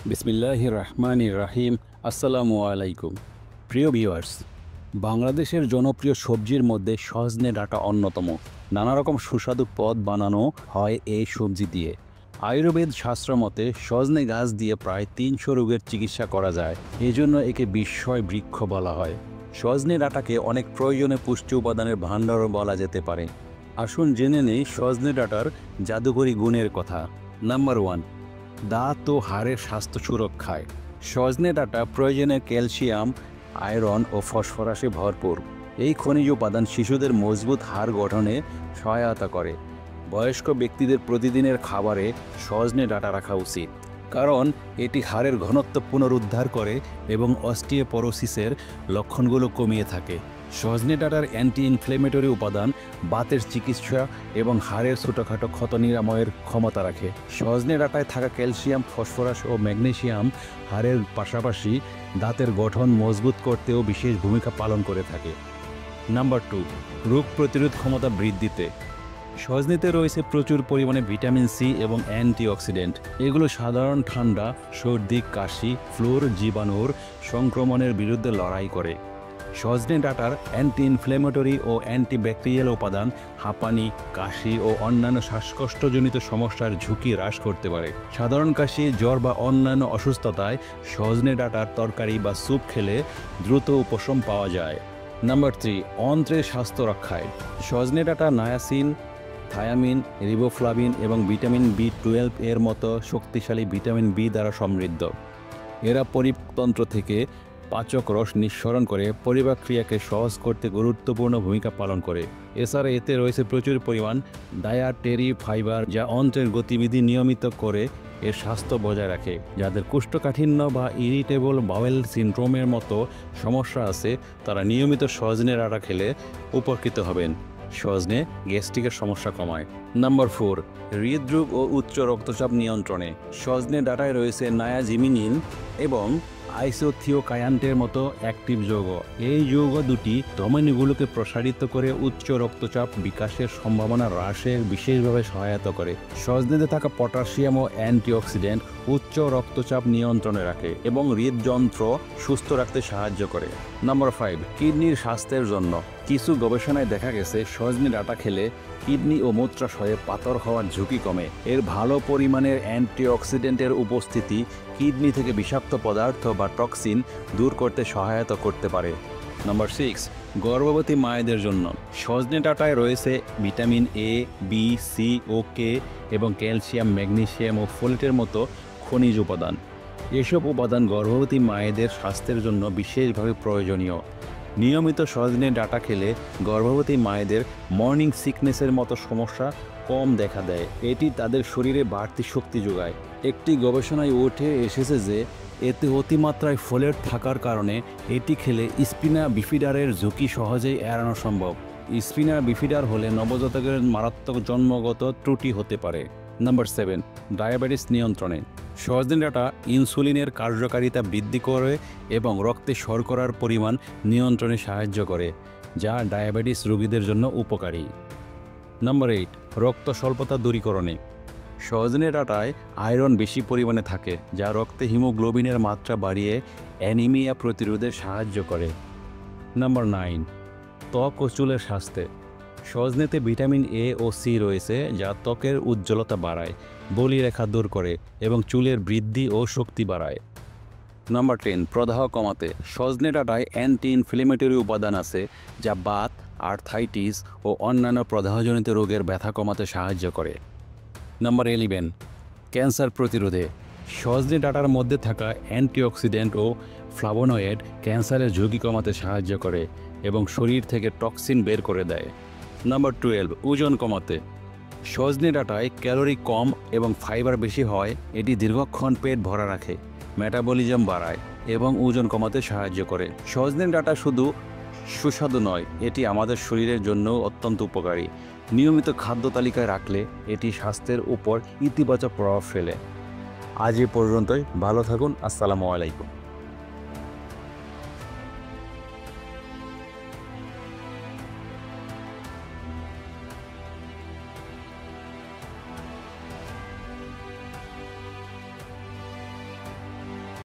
বিসমিল্লাহির রহমানির রহিম। আসসালামু আলাইকুম। প্রিয় ভিউয়ার্স, বাংলাদেশের জনপ্রিয় সবজির মধ্যে সজনে ডাঁটা অন্যতম। নানা রকম সুস্বাদু পদ বানানো হয় এই সবজি দিয়ে। আয়ুর্বেদ শাস্ত্র মতে সজনে গাছ দিয়ে প্রায় ৩০০ রোগের চিকিৎসা করা যায়। এজন্য একে বিস্ময় বৃক্ষ বলা হয়। সজনে ডাঁটাকে অনেক প্রয়োজনীয় পুষ্টি উপাদানের ভাণ্ডারও বলা যেতে পারে। আসুন জেনে নেই সজনে ডাঁটার জাদুকরী গুণের কথা। নাম্বার 1, দাঁত ও হাড়ের স্বাস্থ্য সুরক্ষায়। সজনে ডাঁটা প্রয়োজনে ক্যালসিয়াম, আয়রন ও ফসফরাসে ভরপুর। এই খনিজ উপাদান শিশুদের মজবুত হাড় গঠনে সহায়তা করে। বয়স্ক ব্যক্তিদের প্রতিদিনের খাবারে সজনে ডাঁটা রাখা উচিত, কারণ এটি হাড়ের ঘনত্ব পুনরুদ্ধার করে এবং অস্টিওপরোসিসের লক্ষণগুলো কমিয়ে থাকে। সজনে ডাঁটার অ্যান্টি ইনফ্লেমেটরি উপাদান বাতের চিকিৎসা এবং হাড়ের ছোটোখাটো ক্ষত নিরাময়ের ক্ষমতা রাখে। সজনে ডাঁটায় থাকা ক্যালসিয়াম, ফসফরাস ও ম্যাগনেসিয়াম হাড়ের পাশাপাশি দাঁতের গঠন মজবুত করতেও বিশেষ ভূমিকা পালন করে থাকে। নাম্বার 2, রোগ প্রতিরোধ ক্ষমতা বৃদ্ধিতে। সজনেতে রয়েছে প্রচুর পরিমাণে ভিটামিন সি এবং অ্যান্টিঅক্সিডেন্ট। এগুলো সাধারণ ঠান্ডা, সর্দি, কাশি, ফ্লুর জীবাণুর সংক্রমণের বিরুদ্ধে লড়াই করে। সজনে ডাঁটার অ্যান্টি ইনফ্লেমেটরি ও অ্যান্টিব্যাকটেরিয়াল উপাদান হাঁপানি, কাশি ও অন্যান্য শ্বাসকষ্টজনিত সমস্যার ঝুঁকি হ্রাস করতে পারে। সাধারণ কাশি, জ্বর বা অন্যান্য অসুস্থতায় সজনে ডাঁটার তরকারি বা স্যুপ খেলে দ্রুত উপশম পাওয়া যায়। নাম্বার 3, অন্ত্রের স্বাস্থ্য রক্ষায়। সজনে ডাঁটা নায়াসিন, থায়ামিন, রিবোফ্লাভিন এবং ভিটামিন B12 এর মতো শক্তিশালী ভিটামিন বি দ্বারা সমৃদ্ধ। এরা পরিতন্ত্র থেকে পাচক রস নিঃসরণ করে পরিপাক ক্রিয়াকে সহজ করতে গুরুত্বপূর্ণ ভূমিকা পালন করে। এছাড়া এতে রয়েছে প্রচুর পরিমাণ ডায়াটেরি ফাইবার, যা অন্ত্রের গতিবিধি নিয়মিত করে এর স্বাস্থ্য বজায় রাখে। যাদের কোষ্ঠকাঠিন্য বা ইরিটেবল বাওয়েল সিনড্রোমের মতো সমস্যা আছে, তারা নিয়মিত সজনে ডাঁটা খেলে উপকৃত হবেন। সজনে গ্যাস্ট্রিকের সমস্যা কমায়। নাম্বার 4, হৃদরোগ ও উচ্চ রক্তচাপ নিয়ন্ত্রণে। সজনে ডাঁটায় রয়েছে নায়াজিমিনিন এবং আইসোথিওকায়ান্টের মতো অ্যাক্টিভ যৌগ। এই যৌগ দুটি ধমনীগুলোকে প্রসারিত করে উচ্চ রক্তচাপ বিকাশের সম্ভাবনা হ্রাসে বিশেষভাবে সহায়তা করে। সজনেতে থাকা পটাশিয়াম ও অ্যান্টিঅক্সিডেন্ট উচ্চ রক্তচাপ নিয়ন্ত্রণে রাখে এবং হৃদযন্ত্র সুস্থ রাখতে সাহায্য করে। নাম্বার 5, কিডনির স্বাস্থ্যের জন্য। কিছু গবেষণায় দেখা গেছে সজনে ডাঁটা খেলে কিডনি ও মূত্রাশয়ে পাথর হওয়ার ঝুঁকি কমে। এর ভালো পরিমাণের অ্যান্টিঅক্সিডেন্টের উপস্থিতি কিডনি থেকে বিষাক্ত পদার্থ বা টক্সিন দূর করতে সহায়তা করতে পারে। নাম্বার 6, গর্ভবতী মায়েদের জন্য। সজনে ডাঁটায় রয়েছে ভিটামিন এ, বি, সি ও কে এবং ক্যালসিয়াম, ম্যাগনেসিয়াম ও ফোলেটের মতো খনিজ উপাদান। এসব উপাদান গর্ভবতী মায়েদের স্বাস্থ্যের জন্য বিশেষভাবে প্রয়োজনীয়। নিয়মিত সজনে ডাঁটা খেলে গর্ভবতী মায়েদের মর্নিং সিকনেসের মতো সমস্যা কম দেখা দেয়। এটি তাদের শরীরে বাড়তি শক্তি যোগায়। একটি গবেষণায় উঠে এসেছে যে এতে অতিমাত্রায় ফোলেট থাকার কারণে এটি খেলে স্পিনা বিফিডারের ঝুঁকি সহজেই এড়ানো সম্ভব। স্পিনা বিফিডার হলে নবজাতকের মারাত্মক জন্মগত ত্রুটি হতে পারে। নাম্বার 7, ডায়াবেটিস নিয়ন্ত্রণে। সজনে ডাঁটা ইনসুলিনের কার্যকারিতা বৃদ্ধি করে এবং রক্তে শর্করার পরিমাণ নিয়ন্ত্রণে সাহায্য করে, যা ডায়াবেটিস রোগীদের জন্য উপকারী। নাম্বার 8, রক্ত স্বল্পতা দূরীকরণে। সজনে ডাঁটায় আয়রন বেশি পরিমাণে থাকে, যা রক্তে হিমোগ্লোবিনের মাত্রা বাড়িয়ে অ্যানিমিয়া প্রতিরোধে সাহায্য করে। নাম্বার 9, ত্বক ও চুলের স্বাস্থ্যে। সজনেতে ভিটামিন এ ও সি রয়েছে, যা ত্বকের উজ্জ্বলতা বাড়ায়, বলিরেখা দূর করে এবং চুলের বৃদ্ধি ও শক্তি বাড়ায়। নাম্বার 10, প্রদাহ কমাতে। সজনে ডাঁটায় অ্যান্টি ইনফ্লেমেটরি উপাদান আছে, যা বাত, আর্থাইটিস ও অন্যান্য প্রদাহজনিত রোগের ব্যথা কমাতে সাহায্য করে। নাম্বার 11, ক্যান্সার প্রতিরোধে। সজনে ডাঁটার মধ্যে থাকা অ্যান্টিঅক্সিডেন্ট ও ফ্লাভোনয়েড ক্যান্সারের ঝুঁকি কমাতে সাহায্য করে এবং শরীর থেকে টক্সিন বের করে দেয়। নাম্বার 12, ওজন কমাতে। সজনে ডাঁটায় ক্যালোরি কম এবং ফাইবার বেশি হয়। এটি দীর্ঘক্ষণ পেট ভরা রাখে, মেটাবলিজম বাড়ায় এবং ওজন কমাতে সাহায্য করে। সজনে ডাঁটা শুধু সুস্বাদু নয়, এটি আমাদের শরীরের জন্য অত্যন্ত উপকারী। নিয়মিত খাদ্য তালিকায় রাখলে এটি স্বাস্থ্যের উপর ইতিবাচক প্রভাব ফেলে। আজ এ পর্যন্তই। ভালো থাকুন। আসসালামু আলাইকুম।